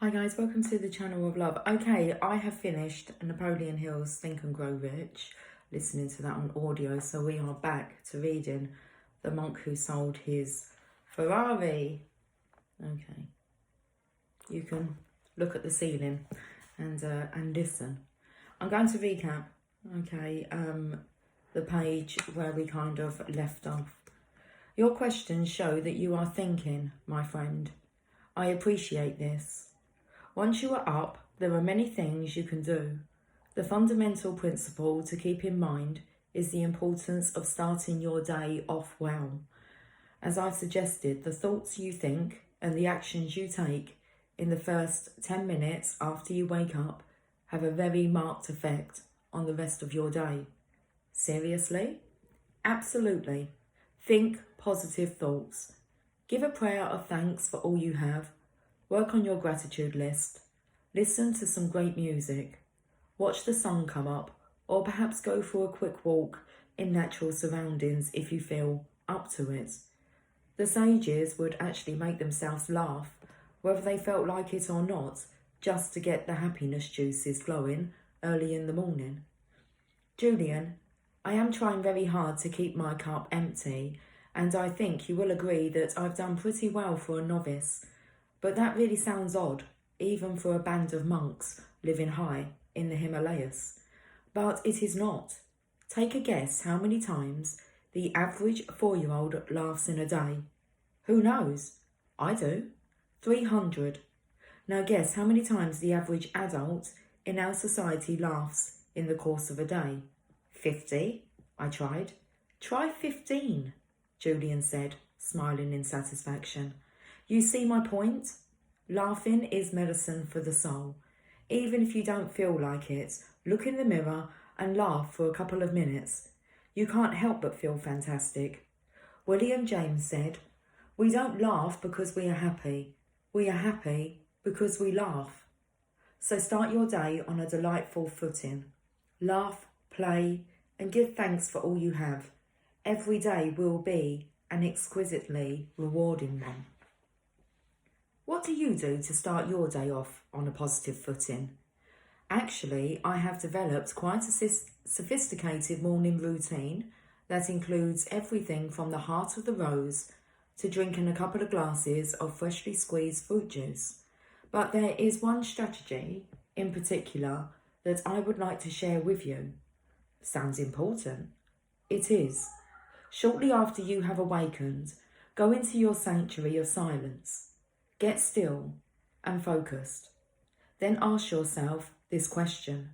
Hi guys, welcome to the channel of love. Okay, I have finished Napoleon Hill's Think and Grow Rich, listening to that on audio. So we are back to reading The Monk Who Sold His Ferrari. Okay, you can look at the ceiling and listen. I'm going to recap, okay, the page where we kind of left off. Your questions show that you are thinking, my friend. I appreciate this. Once you are up, there are many things you can do. The fundamental principle to keep in mind is the importance of starting your day off well. As I suggested, the thoughts you think and the actions you take in the first 10 minutes after you wake up have a very marked effect on the rest of your day. Seriously? Absolutely. Think positive thoughts. Give a prayer of thanks for all you have. Work on your gratitude list. Listen to some great music. Watch the sun come up, or perhaps go for a quick walk in natural surroundings if you feel up to it. The sages would actually make themselves laugh, whether they felt like it or not, just to get the happiness juices flowing early in the morning. Julian, I am trying very hard to keep my cup empty, and I think you will agree that I've done pretty well for a novice. But that really sounds odd, even for a band of monks living high in the Himalayas. But it is not. Take a guess how many times the average 4-year-old laughs in a day. Who knows? I do. 300. Now guess how many times the average adult in our society laughs in the course of a day. 50. I tried. Try 15, Julian said, smiling in satisfaction. You see my point? Laughing is medicine for the soul. Even if you don't feel like it, look in the mirror and laugh for a couple of minutes. You can't help but feel fantastic. William James said, "We don't laugh because we are happy. We are happy because we laugh." So start your day on a delightful footing. Laugh, play, and give thanks for all you have. Every day will be an exquisitely rewarding one. What do you do to start your day off on a positive footing? Actually, I have developed quite a sophisticated morning routine that includes everything from the heart of the rose to drinking a couple of glasses of freshly squeezed fruit juice. But there is one strategy in particular that I would like to share with you. Sounds important. It is. Shortly after you have awakened, go into your sanctuary of silence. Get still and focused. Then ask yourself this question.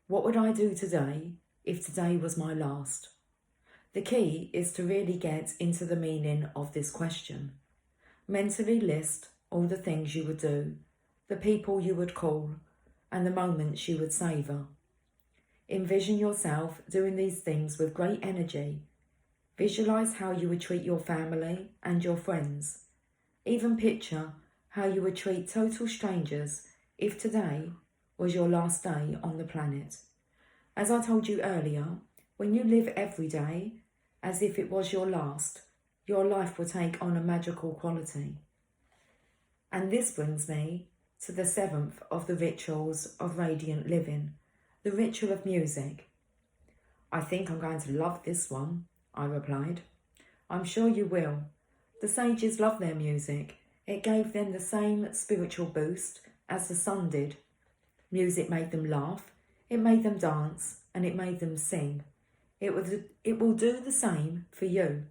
What would I do today if today was my last? The key is to really get into the meaning of this question. Mentally list all the things you would do, the people you would call, and the moments you would savour. Envision yourself doing these things with great energy. Visualise how you would treat your family and your friends. Even picture how you would treat total strangers if today was your last day on the planet. As I told you earlier, when you live every day as if it was your last, your life will take on a magical quality. And this brings me to the 7th of the rituals of radiant living, the ritual of music. I think I'm going to love this one, I replied. I'm sure you will. The sages loved their music. It gave them the same spiritual boost as the sun did. Music made them laugh, it made them dance, and it made them sing. It will do the same for you.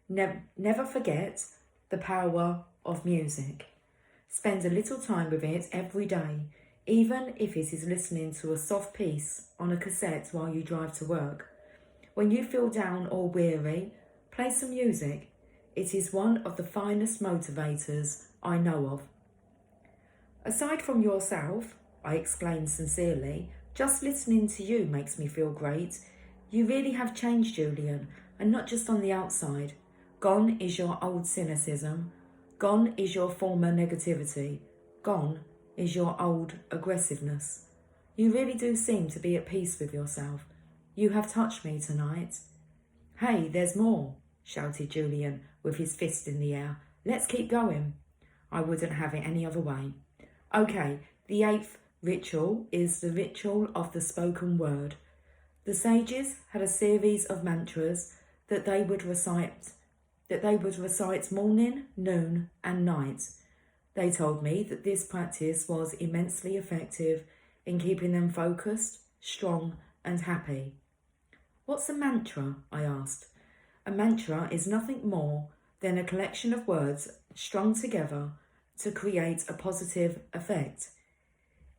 Never forget the power of music. Spend a little time with it every day, even if it is listening to a soft piece on a cassette while you drive to work. When you feel down or weary, play some music. It is one of the finest motivators I know of. Aside from yourself, I exclaimed sincerely, just listening to you makes me feel great. You really have changed, Julian, and not just on the outside. Gone is your old cynicism. Gone is your former negativity. Gone is your old aggressiveness. You really do seem to be at peace with yourself. You have touched me tonight. Hey, there's more, shouted Julian with his fist in the air. Let's keep going. I wouldn't have it any other way. Okay, the 8th ritual is the ritual of the spoken word. The sages had a series of mantras that they would recite morning, noon, and night. They told me that this practice was immensely effective in keeping them focused, strong, and happy. What's a mantra? I asked. A mantra is nothing more than a collection of words strung together to create a positive effect.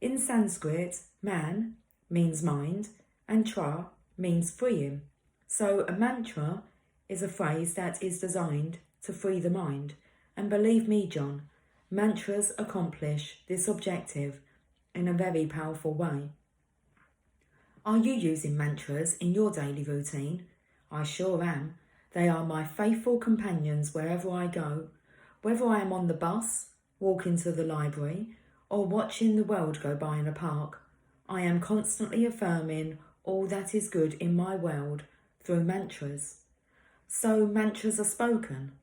In Sanskrit, man means mind and tra means freeing. So a mantra is a phrase that is designed to free the mind. And believe me, John, mantras accomplish this objective in a very powerful way. Are you using mantras in your daily routine? I sure am. They are my faithful companions wherever I go, whether I am on the bus, walking to the library, or watching the world go by in a park. I am constantly affirming all that is good in my world through mantras. So mantras are spoken.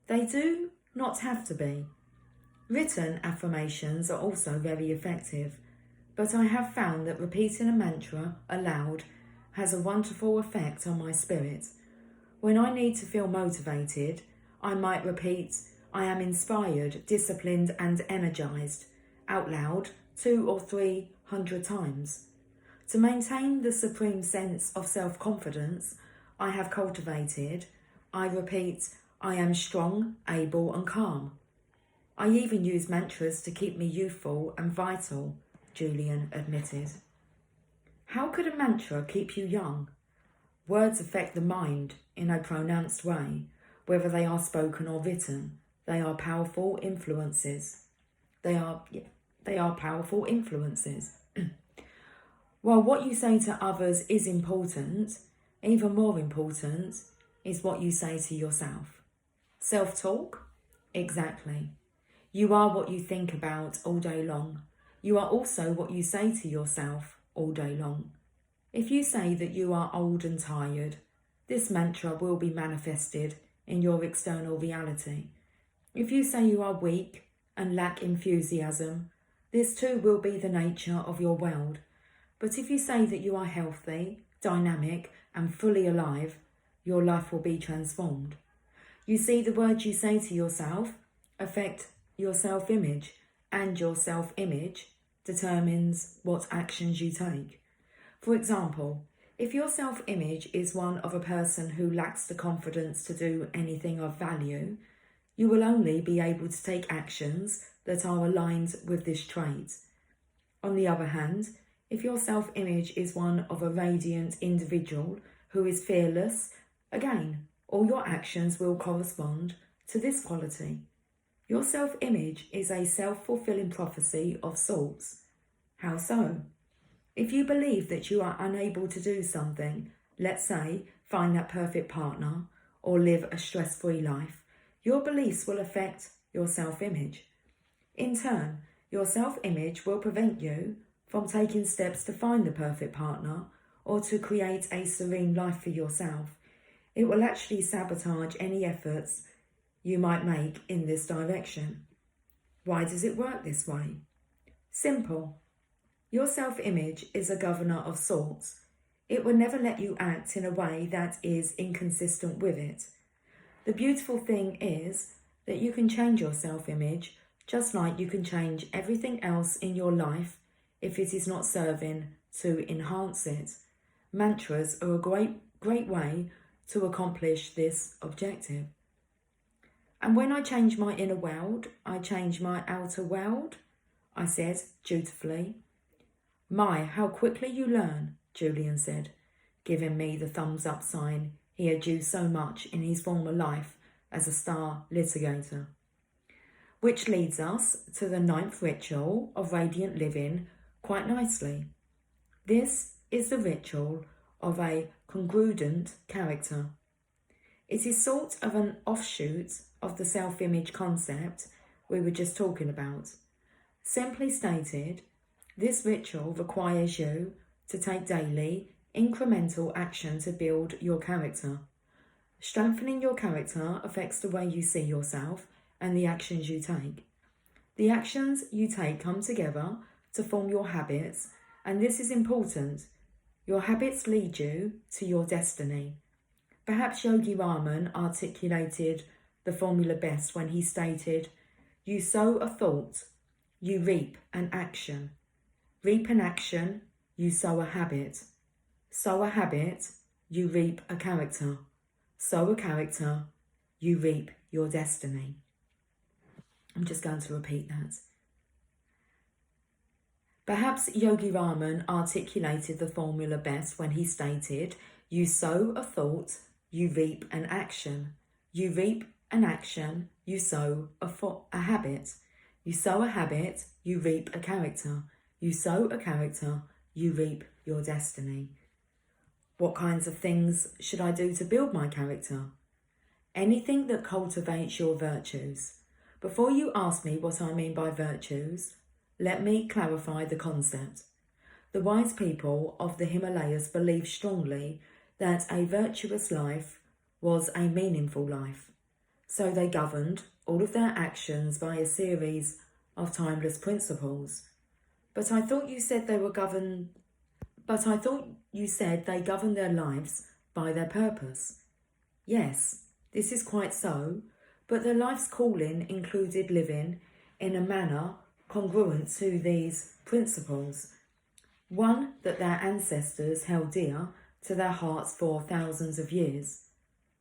They do not have to be. Written affirmations are also very effective, but I have found that repeating a mantra aloud has a wonderful effect on my spirit. When I need to feel motivated, I might repeat, I am inspired, disciplined and energized, out loud 200 or 300 times. To maintain the supreme sense of self-confidence I have cultivated, I repeat, I am strong, able and calm. I even use mantras to keep me youthful and vital, Julian admitted. How could a mantra keep you young? Words affect the mind in a pronounced way, whether they are spoken or written. They are powerful influences. They are powerful influences. While what you say to others is important, even more important is what you say to yourself. Self-talk? Exactly. You are what you think about all day long. You are also what you say to yourself all day long. If you say that you are old and tired, this mantra will be manifested in your external reality. If you say you are weak and lack enthusiasm, this too will be the nature of your world. But if you say that you are healthy, dynamic and fully alive, your life will be transformed. You see, the words you say to yourself affect your self-image, and your self-image determines what actions you take. For example, if your self-image is one of a person who lacks the confidence to do anything of value, you will only be able to take actions that are aligned with this trait. On the other hand, if your self-image is one of a radiant individual who is fearless, again, all your actions will correspond to this quality. Your self-image is a self-fulfilling prophecy of sorts. How so? If you believe that you are unable to do something, let's say find that perfect partner or live a stress-free life, your beliefs will affect your self-image. In turn, your self-image will prevent you from taking steps to find the perfect partner or to create a serene life for yourself. It will actually sabotage any efforts you might make in this direction. Why does it work this way? Simple. Your self-image is a governor of sorts. It will never let you act in a way that is inconsistent with it. The beautiful thing is that you can change your self-image just like you can change everything else in your life if it is not serving to enhance it. Mantras are a great way to accomplish this objective. And when I change my inner world, I change my outer world, I said dutifully. My, how quickly you learn, Julian said, giving me the thumbs up sign he had used so much in his former life as a star litigator. Which leads us to the 9th ritual of radiant living quite nicely. This is the ritual of a congruent character. It is sort of an offshoot of the self-image concept we were just talking about. Simply stated, this ritual requires you to take daily, incremental action to build your character. Strengthening your character affects the way you see yourself and the actions you take. The actions you take come together to form your habits, and this is important. Your habits lead you to your destiny. Perhaps Yogi Raman articulated the formula best when he stated, "You sow a thought, you reap an action. Reap an action, you sow a habit. Sow a habit, you reap a character. Sow a character, you reap your destiny." I'm just going to repeat that. Perhaps Yogi Raman articulated the formula best when he stated, "You sow a thought, you reap an action. You reap an action, you sow a habit. You sow a habit, you reap a character. You sow a character, you reap your destiny." What kinds of things should I do to build my character? Anything that cultivates your virtues. Before you ask me what I mean by virtues, let me clarify the concept. The wise people of the Himalayas believed strongly that a virtuous life was a meaningful life. So they governed all of their actions by a series of timeless principles. But I thought you said they governed their lives by their purpose. Yes, this is quite so, but their life's calling included living in a manner congruent to these principles, one that their ancestors held dear to their hearts for thousands of years.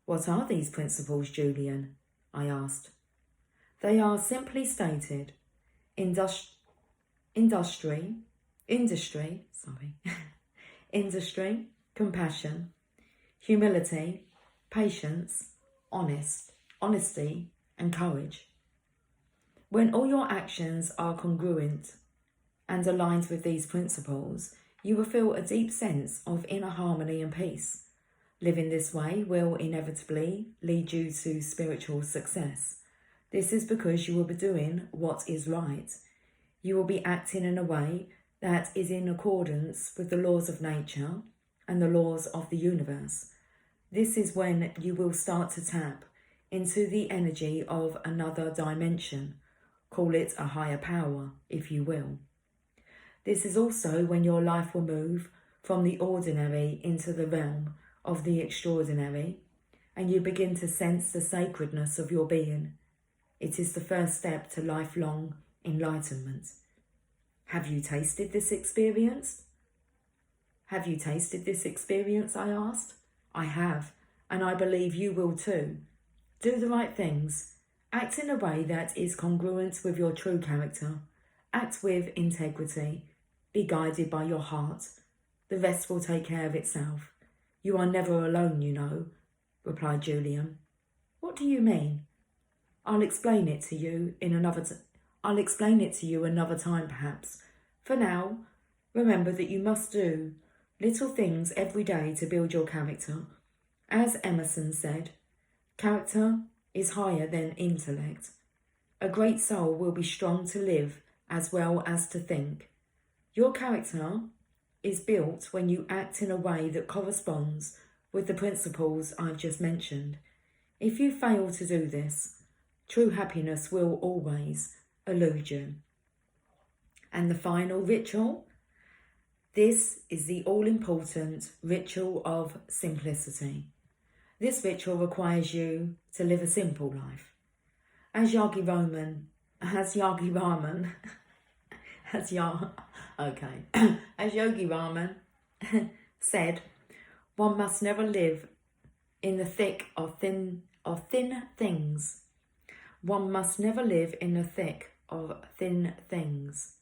What are these principles, Julian? I asked. They are simply stated, industry, compassion, humility, patience, honesty, and courage. When all your actions are congruent and aligned with these principles, you will feel a deep sense of inner harmony and peace. Living this way will inevitably lead you to spiritual success. This is because you will be doing what is right. You will be acting in a way that is in accordance with the laws of nature and the laws of the universe. This is when you will start to tap into the energy of another dimension. Call it a higher power, if you will. This is also when your life will move from the ordinary into the realm of the extraordinary, and you begin to sense the sacredness of your being. It is the first step to lifelong enlightenment. Have you tasted this experience? Have you tasted this experience, I asked. I have, and I believe you will too. Do the right things. Act in a way that is congruent with your true character. Act with integrity. Be guided by your heart. The rest will take care of itself. You are never alone, you know, replied Julian. What do you mean? I'll explain it to you another time, perhaps. For now, remember that you must do little things every day to build your character. As Emerson said, character is higher than intellect. A great soul will be strong to live as well as to think. Your character is built when you act in a way that corresponds with the principles I've just mentioned. If you fail to do this, true happiness will always elude you. And the final ritual? This is the all-important ritual of simplicity. This ritual requires you to live a simple life. As Yogi Raman said, one must never live in the thick of thin things. One must never live in the thick of thin things.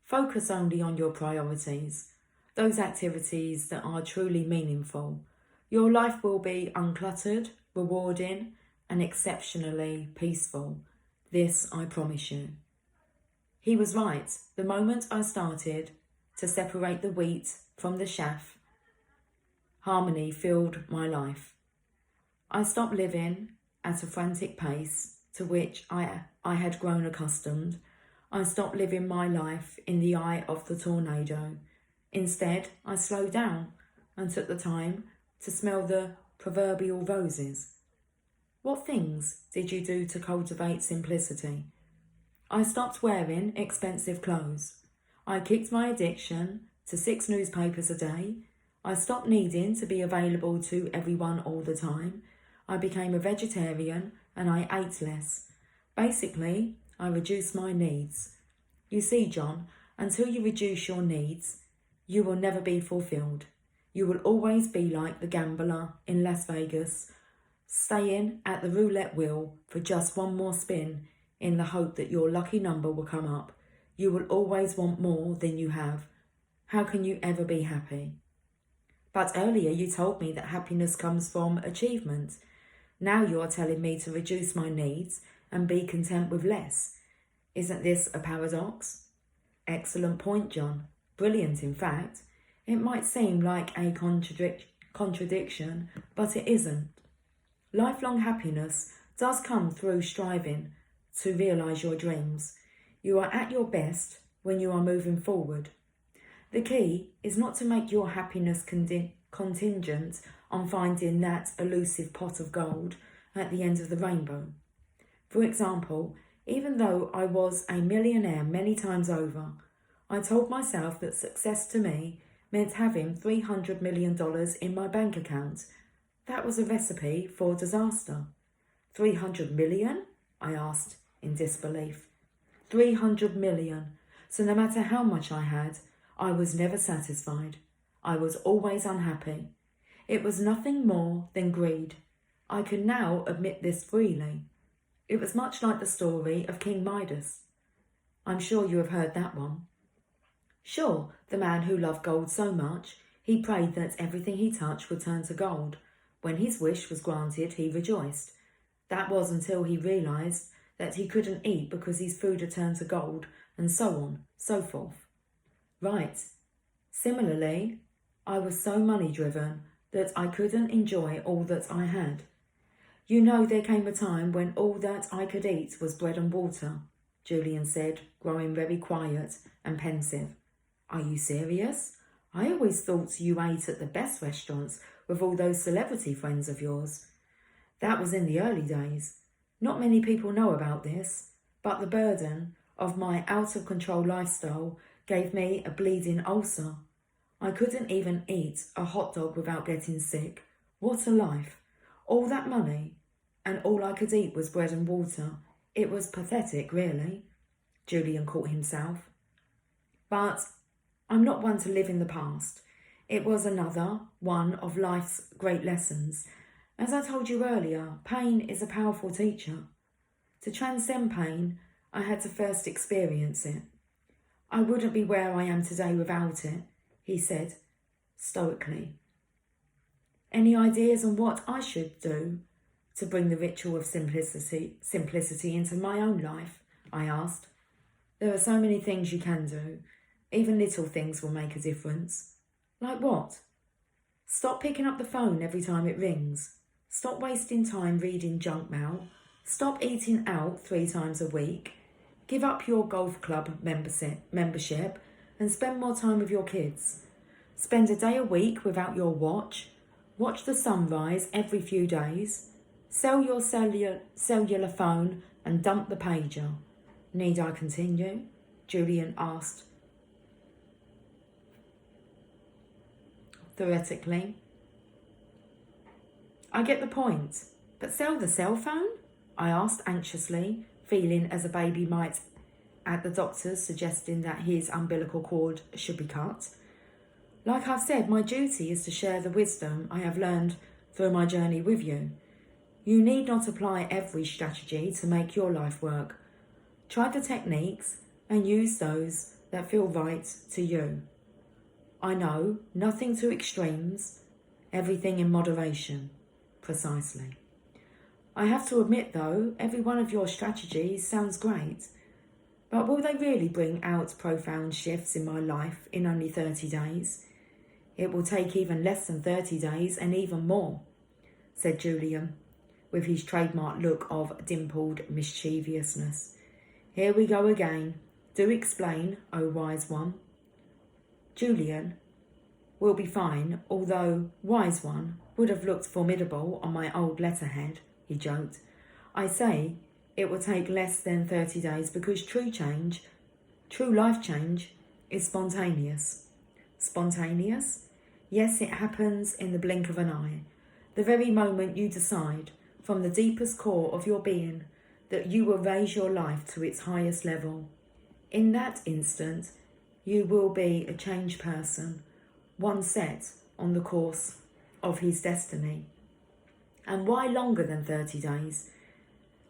Focus only on your priorities, those activities that are truly meaningful. Your life will be uncluttered, rewarding, and exceptionally peaceful. This I promise you. He was right. The moment I started to separate the wheat from the chaff, harmony filled my life. I stopped living at a frantic pace to which I had grown accustomed. I stopped living my life in the eye of the tornado. Instead, I slowed down and took the time to smell the proverbial roses. What things did you do to cultivate simplicity? I stopped wearing expensive clothes. I kicked my addiction to 6 newspapers a day. I stopped needing to be available to everyone all the time. I became a vegetarian and I ate less. Basically, I reduced my needs. You see, John, until you reduce your needs, you will never be fulfilled. You will always be like the gambler in Las Vegas, staying at the roulette wheel for just one more spin in the hope that your lucky number will come up. You will always want more than you have. How can you ever be happy? But earlier you told me that happiness comes from achievement. Now you are telling me to reduce my needs and be content with less. Isn't this a paradox? Excellent point, John. Brilliant, in fact. It might seem like a contradiction, but it isn't. Lifelong happiness does come through striving to realise your dreams. You are at your best when you are moving forward. The key is not to make your happiness contingent on finding that elusive pot of gold at the end of the rainbow. For example, even though I was a millionaire many times over, I told myself that success to me meant having $300 million in my bank account. That was a recipe for disaster. 300 million? I asked in disbelief. 300 million. So no matter how much I had, I was never satisfied. I was always unhappy. It was nothing more than greed. I can now admit this freely. It was much like the story of King Midas. I'm sure you have heard that one. Sure, the man who loved gold so much, he prayed that everything he touched would turn to gold. When his wish was granted, he rejoiced. That was until he realised that he couldn't eat because his food had turned to gold, and so on, so forth. Right. Similarly, I was so money-driven that I couldn't enjoy all that I had. You know, there came a time when all that I could eat was bread and water, Julian said, growing very quiet and pensive. Are you serious? I always thought you ate at the best restaurants with all those celebrity friends of yours. That was in the early days. Not many people know about this, but the burden of my out-of-control lifestyle gave me a bleeding ulcer. I couldn't even eat a hot dog without getting sick. What a life. All that money, and all I could eat was bread and water. It was pathetic, really. Julian caught himself. But I'm not one to live in the past. It was another one of life's great lessons. As I told you earlier, pain is a powerful teacher. To transcend pain, I had to first experience it. I wouldn't be where I am today without it, he said, stoically. Any ideas on what I should do to bring the ritual of simplicity into my own life? I asked. There are so many things you can do. Even little things will make a difference. Like what? Stop picking up the phone every time it rings. Stop wasting time reading junk mail. Stop eating out 3 times a week. Give up your golf club membership and spend more time with your kids. Spend a day a week without your watch. Watch the sunrise every few days. Sell your cellular phone and dump the pager. Need I continue? Julian asked. Theoretically. I get the point. But sell the cell phone? I asked anxiously, feeling as a baby might at the doctors suggesting that his umbilical cord should be cut. Like I've said, my duty is to share the wisdom I have learned through my journey with you. You need not apply every strategy to make your life work. Try the techniques and use those that feel right to you. I know, nothing to extremes, everything in moderation. Precisely. I have to admit though, every one of your strategies sounds great. But will they really bring out profound shifts in my life in only 30 days? It will take even less than 30 days and even more, said Julian, with his trademark look of dimpled mischievousness. Here we go again. Do explain, O wise one. Julian will be fine, although wise one would have looked formidable on my old letterhead, he joked. I say, it will take less than 30 days because true life change, is spontaneous. Spontaneous? Yes, it happens in the blink of an eye. The very moment you decide, from the deepest core of your being, that you will raise your life to its highest level. In that instant, you will be a changed person, one set on the course of his destiny. And why longer than 30 days?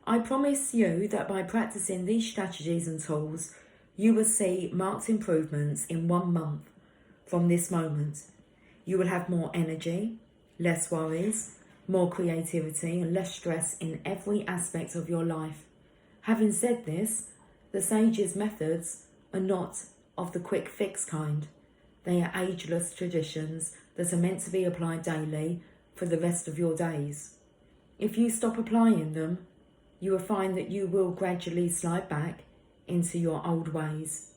I promise you that by practicing these strategies and tools, you will see marked improvements in 1 month from this moment. You will have more energy, less worries, more creativity and less stress in every aspect of your life. Having said this, the Sage's methods are not of the quick fix kind. They are ageless traditions that are meant to be applied daily for the rest of your days. If you stop applying them, you will find that you will gradually slide back into your old ways.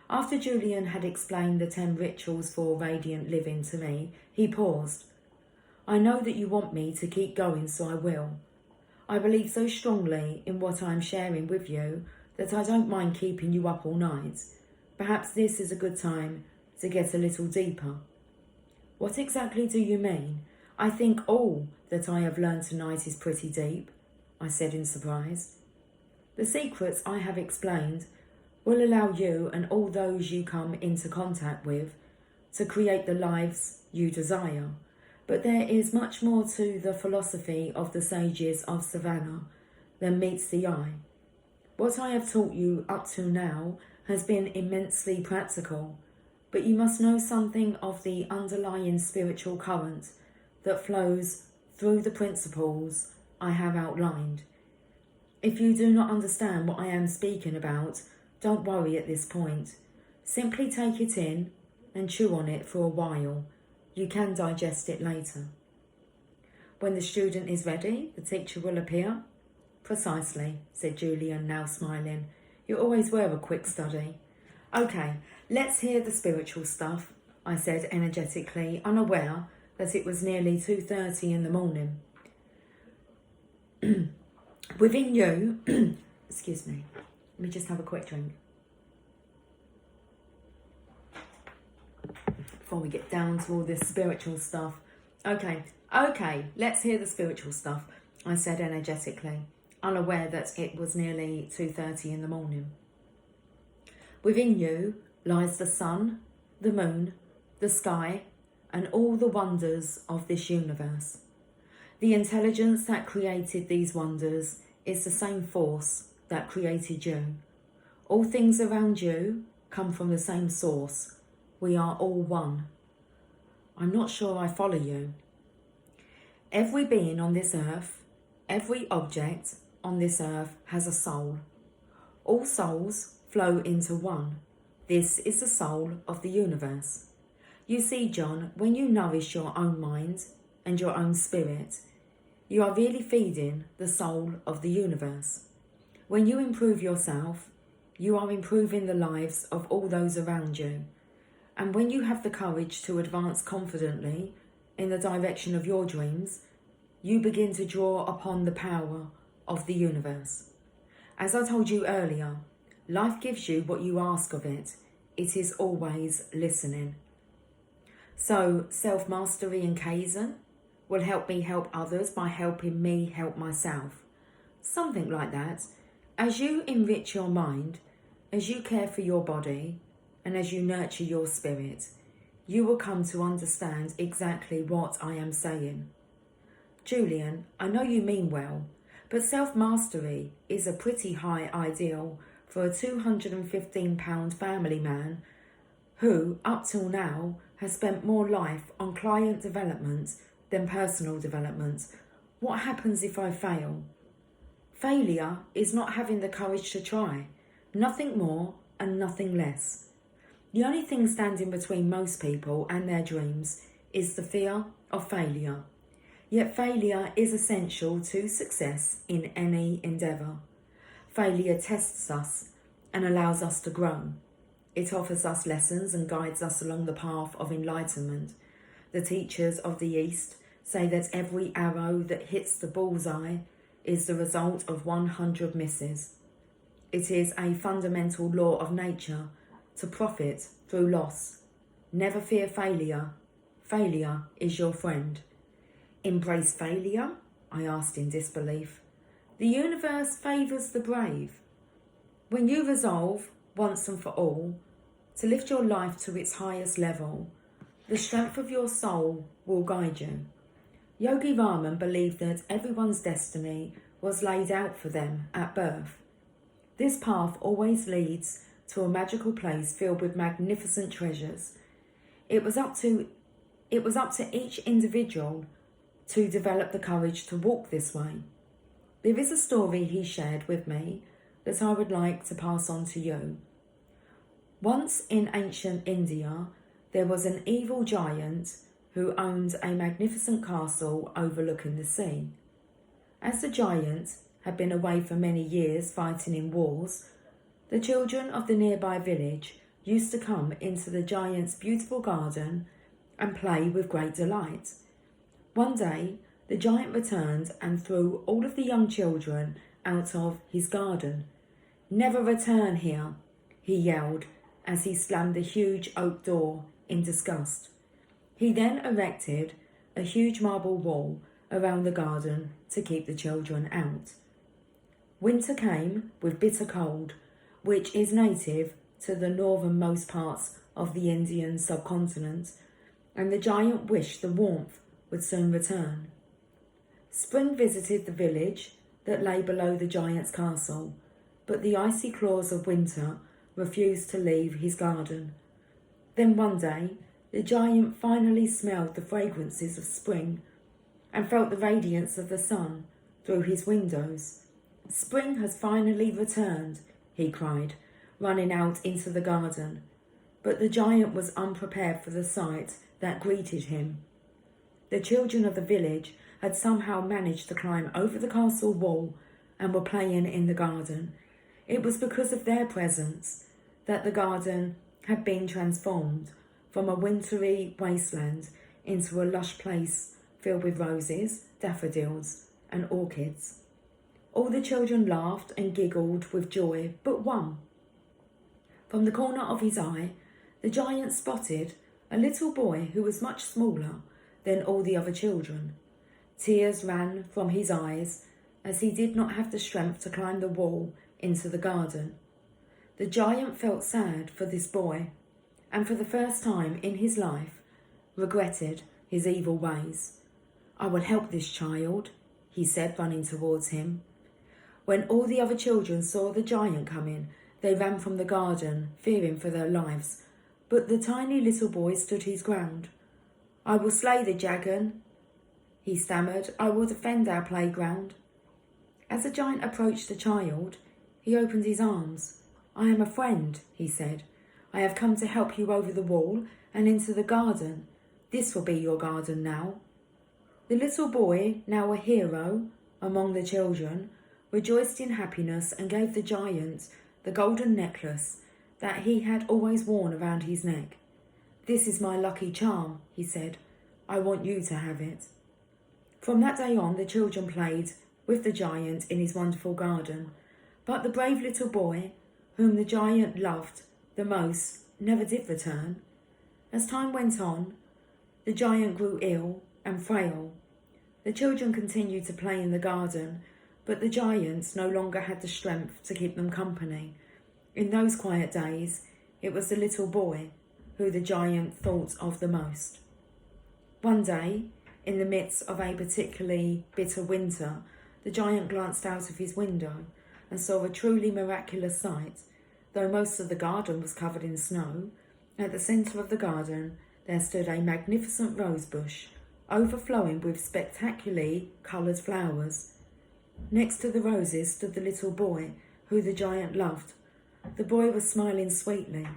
After Julian had explained the 10 rituals for radiant living to me, he paused. I know that you want me to keep going, so I will. I believe so strongly in what I am sharing with you that I don't mind keeping you up all night. Perhaps this is a good time to get a little deeper. What exactly do you mean? I think all that I have learned tonight is pretty deep, I said in surprise. The secrets I have explained will allow you and all those you come into contact with to create the lives you desire. But there is much more to the philosophy of the Sages of Savannah than meets the eye. What I have taught you up to now has been immensely practical, but you must know something of the underlying spiritual current that flows through the principles I have outlined. If you do not understand what I am speaking about, don't worry at this point. Simply take it in and chew on it for a while. You can digest it later. When the student is ready, the teacher will appear. Precisely, said Julian, now smiling. You always were a quick study. Okay, let's hear the spiritual stuff, I said energetically, unaware that it was nearly 2:30 in the morning. Within you, excuse me, let me just have a quick drink before we get down to all this spiritual stuff. Okay, let's hear the spiritual stuff, I said energetically, unaware that it was nearly 2:30 in the morning. Within you lies the sun, the moon, the sky, and all the wonders of this universe. The intelligence that created these wonders is the same force that created you. All things around you come from the same source. We are all one. I'm not sure I follow you. Every being on this earth, every object on this earth has a soul. All souls flow into one. This is the soul of the universe. You see, John, when you nourish your own mind and your own spirit, you are really feeding the soul of the universe. When you improve yourself, you are improving the lives of all those around you. And when you have the courage to advance confidently in the direction of your dreams, you begin to draw upon the power of the universe. As I told you earlier, life gives you what you ask of it. It is always listening. So self-mastery and Kaizen will help me help others by helping me help myself. Something like that. As you enrich your mind, as you care for your body, and as you nurture your spirit, you will come to understand exactly what I am saying. Julian, I know you mean well, but self-mastery is a pretty high ideal for a £215 family man who, up till now, has spent more life on client development than personal development. What happens if I fail? Failure is not having the courage to try. Nothing more and nothing less. The only thing standing between most people and their dreams is the fear of failure. Yet failure is essential to success in any endeavour. Failure tests us and allows us to grow. It offers us lessons and guides us along the path of enlightenment. The teachers of the East say that every arrow that hits the bullseye is the result of 100 misses. It is a fundamental law of nature to profit through loss. Never fear failure. Failure is your friend. Embrace failure? I asked in disbelief. The universe favours the brave. When you resolve, once and for all, to lift your life to its highest level, the strength of your soul will guide you. Yogi Raman believed that everyone's destiny was laid out for them at birth. This path always leads to a magical place filled with magnificent treasures. It was up to each individual to develop the courage to walk this way. There is a story he shared with me that I would like to pass on to you. Once in ancient India, there was an evil giant who owned a magnificent castle overlooking the sea. As the giant had been away for many years fighting in wars, the children of the nearby village used to come into the giant's beautiful garden and play with great delight. One day, the giant returned and threw all of the young children out of his garden. "Never return here," he yelled as he slammed the huge oak door in disgust. He then erected a huge marble wall around the garden to keep the children out. Winter came with bitter cold, which is native to the northernmost parts of the Indian subcontinent, and the giant wished the warmth would soon return. Spring visited the village that lay below the giant's castle, but the icy claws of winter refused to leave his garden. Then one day, the giant finally smelled the fragrances of spring and felt the radiance of the sun through his windows. "Spring has finally returned," he cried, running out into the garden. But the giant was unprepared for the sight that greeted him. The children of the village had somehow managed to climb over the castle wall and were playing in the garden. It was because of their presence that the garden had been transformed from a wintry wasteland into a lush place filled with roses, daffodils, and orchids. All the children laughed and giggled with joy, but one. From the corner of his eye, the giant spotted a little boy who was much smaller than all the other children. Tears ran from his eyes as he did not have the strength to climb the wall into the garden. The giant felt sad for this boy, and for the first time in his life regretted his evil ways. "I will help this child," he said, running towards him. When all the other children saw the giant coming, they ran from the garden, fearing for their lives, but the tiny little boy stood his ground. "I will slay the dragon," he stammered. "I will defend our playground." As the giant approached the child, he opened his arms. "I am a friend," he said. "I have come to help you over the wall and into the garden. This will be your garden now." The little boy, now a hero among the children, rejoiced in happiness and gave the giant the golden necklace that he had always worn around his neck. "This is my lucky charm," he said. "I want you to have it." From that day on, the children played with the giant in his wonderful garden, but the brave little boy, whom the giant loved the most, never did return. As time went on, the giant grew ill and frail. The children continued to play in the garden, but the giant no longer had the strength to keep them company. In those quiet days, it was the little boy who the giant thought of the most. One day, in the midst of a particularly bitter winter, the giant glanced out of his window and saw a truly miraculous sight. Though most of the garden was covered in snow, at the centre of the garden there stood a magnificent rose bush, overflowing with spectacularly coloured flowers. Next to the roses stood the little boy, who the giant loved. The boy was smiling sweetly.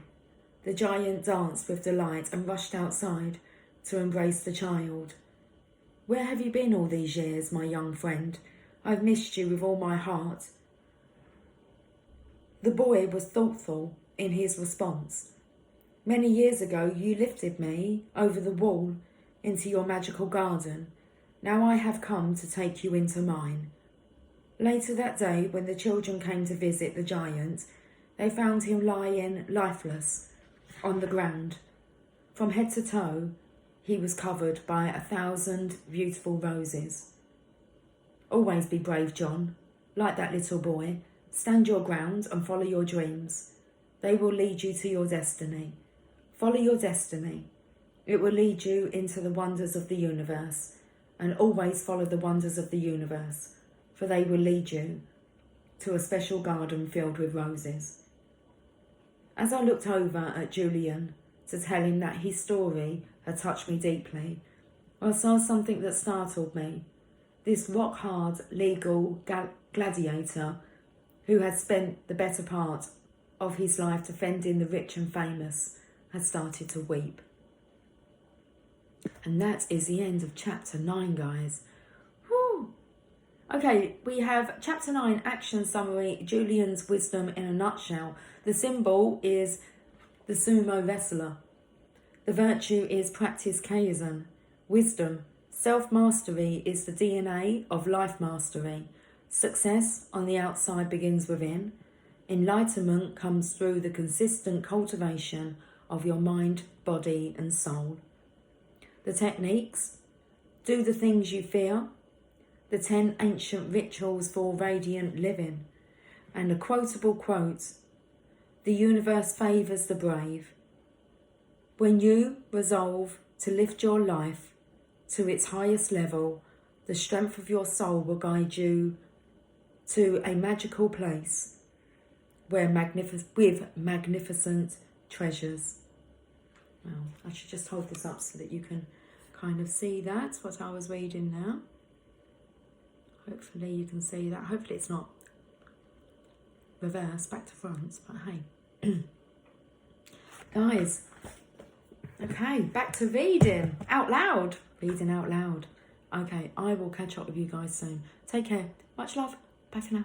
The giant danced with delight and rushed outside to embrace the child. "Where have you been all these years, my young friend? I've missed you with all my heart." The boy was thoughtful in his response. "Many years ago you lifted me over the wall into your magical garden. Now I have come to take you into mine." Later that day, when the children came to visit the giant, they found him lying lifeless on the ground. From head to toe, he was covered by 1,000 beautiful roses. Always be brave, John. Like that little boy, stand your ground and follow your dreams. They will lead you to your destiny. Follow your destiny. It will lead you into the wonders of the universe, and always follow the wonders of the universe, for they will lead you to a special garden filled with roses. As I looked over at Julian to tell him that his story had touched me deeply, I saw something that startled me. This rock-hard legal gladiator who had spent the better part of his life defending the rich and famous had started to weep. And that is the end of chapter 9, guys. Whew. Okay, we have chapter 9, action summary, Julian's wisdom in a nutshell. The symbol is the sumo wrestler. The virtue is practice kaizen. Wisdom, self-mastery is the DNA of life mastery. Success on the outside begins within. Enlightenment comes through the consistent cultivation of your mind, body and soul. The techniques, do the things you fear, the 10 ancient rituals for radiant living, and a quotable quote, the universe favours the brave. When you resolve to lift your life to its highest level, the strength of your soul will guide you to a magical place where with magnificent treasures. Well, I should just hold this up so that you can kind of see that, what I was reading now. Hopefully you can see that. Hopefully it's not reverse, back to front, but hey. Guys, okay, back to reading out loud. Reading out loud. Okay, I will catch up with you guys soon. Take care. Much love. Bye for now.